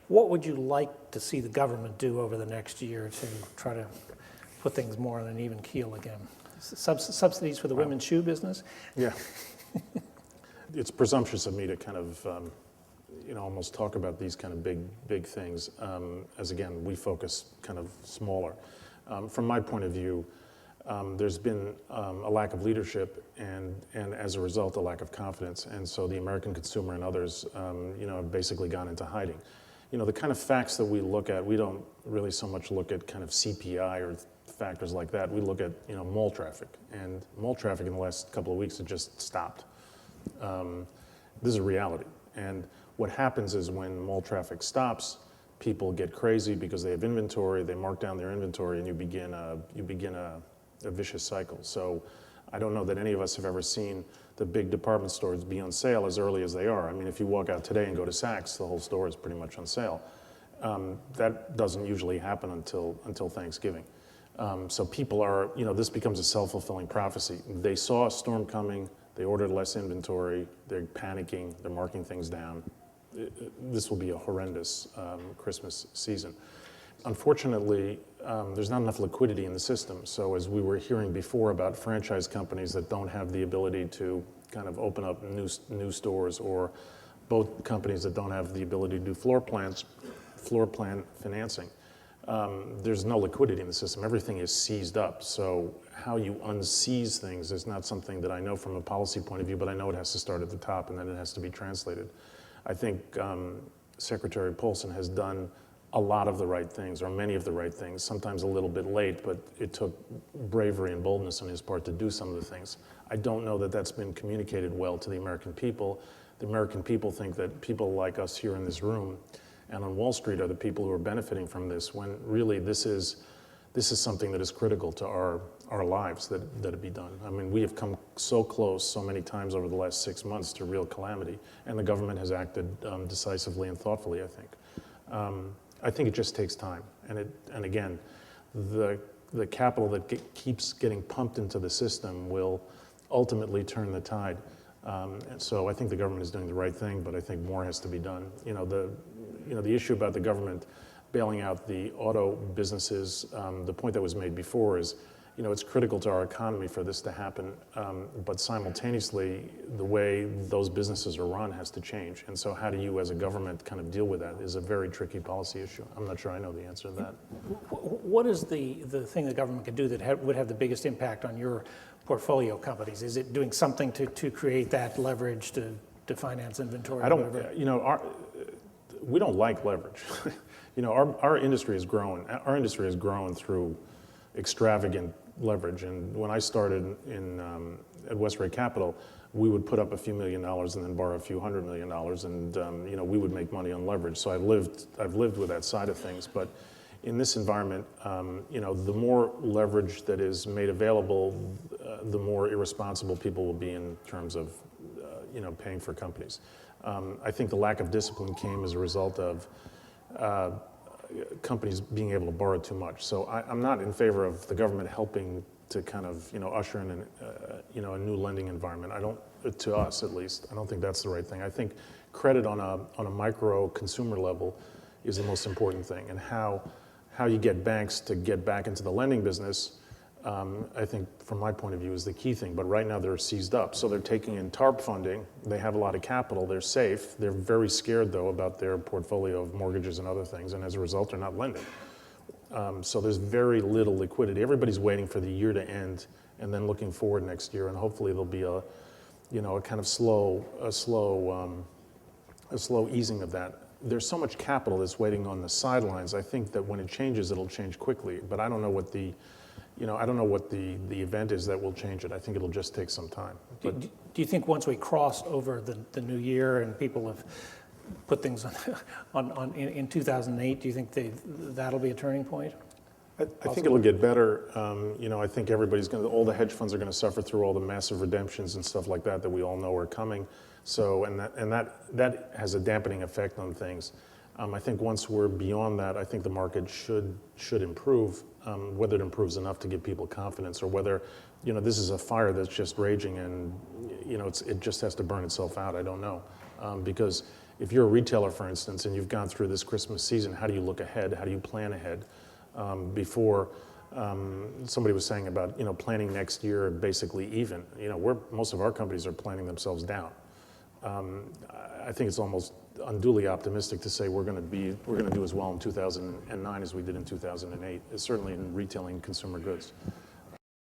What would you like to see the government do over the next year to try to put things more on an even keel again? Subsidies for the women's shoe business? Yeah. It's presumptuous of me to kind of, almost talk about these kind of big things, as again, we focus kind of smaller. From my point of view, there's been a lack of leadership and as a result, a lack of confidence. And so the American consumer and others, have basically gone into hiding. The kind of facts that we look at, we don't really so much look at kind of CPI or factors like that. We look at, mall traffic. And mall traffic in the last couple of weeks has just stopped. This is a reality. And what happens is when mall traffic stops, people get crazy because they have inventory, they mark down their inventory, and you begin a vicious cycle. So I don't know that any of us have ever seen the big department stores be on sale as early as they are. I mean, if you walk out today and go to Saks, the whole store is pretty much on sale. That doesn't usually happen until Thanksgiving. So people are, this becomes a self-fulfilling prophecy. They saw a storm coming, they ordered less inventory, they're panicking, they're marking things down. This will be a horrendous Christmas season. Unfortunately, there's not enough liquidity in the system. So as we were hearing before about franchise companies that don't have the ability to kind of open up new stores, or both companies that don't have the ability to do floor plan financing, there's no liquidity in the system. Everything is seized up. So how you unseize things is not something that I know from a policy point of view, but I know it has to start at the top and then it has to be translated. I think Secretary Paulson has done a lot of the right things, or many of the right things, sometimes a little bit late, but it took bravery and boldness on his part to do some of the things. I don't know that that's been communicated well to the American people. The American people think that people like us here in this room and on Wall Street are the people who are benefiting from this, when really this is something that is critical to our lives, that it be done. I mean, we have come so close so many times over the last 6 months to real calamity, and the government has acted decisively and thoughtfully, I think. I think it just takes time, and again, the capital that keeps getting pumped into the system will ultimately turn the tide. And so I think the government is doing the right thing, but I think more has to be done. The issue about the government bailing out the auto businesses, the point that was made before is, it's critical to our economy for this to happen, but simultaneously, the way those businesses are run has to change. And so how do you as a government kind of deal with that is a very tricky policy issue. I'm not sure I know the answer to that. What is the thing the government could do that would have the biggest impact on your portfolio companies? Is it doing something to create that leverage to finance inventory? We don't like leverage. Our industry has grown. Our industry has grown through extravagant leverage. And when I started at Westray Capital, we would put up a few $1 million and then borrow a few $100 million, and we would make money on leverage. So I've lived with that side of things. But in this environment, the more leverage that is made available, the more irresponsible people will be in terms of paying for companies. I think the lack of discipline came as a result of companies being able to borrow too much. So I'm not in favor of the government helping to kind of usher in a new lending environment. To us at least, I don't think that's the right thing. I think credit on a micro consumer level is the most important thing, and how you get banks to get back into the lending business, I think from my point of view is the key thing. But right now they're seized up. So they're taking in TARP funding. They have a lot of capital. They're safe. They're very scared though about their portfolio of mortgages and other things. And as a result, they're not lending. So there's very little liquidity. Everybody's waiting for the year to end and then looking forward next year. And hopefully there'll be a kind of slow easing of that. There's so much capital that's waiting on the sidelines. I think that when it changes, it'll change quickly. But I don't know what the event is that will change it. I think it'll just take some time. But do you think once we cross over the new year and people have put things on in 2008, do you think that'll be a turning point? I think it'll get better. I think all the hedge funds are going to suffer through all the massive redemptions and stuff like that we all know are coming. So, and that has a dampening effect on things. I think once we're beyond that, I think the market should improve. Whether it improves enough to give people confidence, or whether, this is a fire that's just raging and, it just has to burn itself out. I don't know, because if you're a retailer, for instance, and you've gone through this Christmas season, how do you look ahead? How do you plan ahead? Before somebody was saying about planning next year basically even. Most of our companies are planning themselves down. I think it's almost unduly optimistic to say we're going to do as well in 2009 as we did in 2008. Certainly in retailing consumer goods.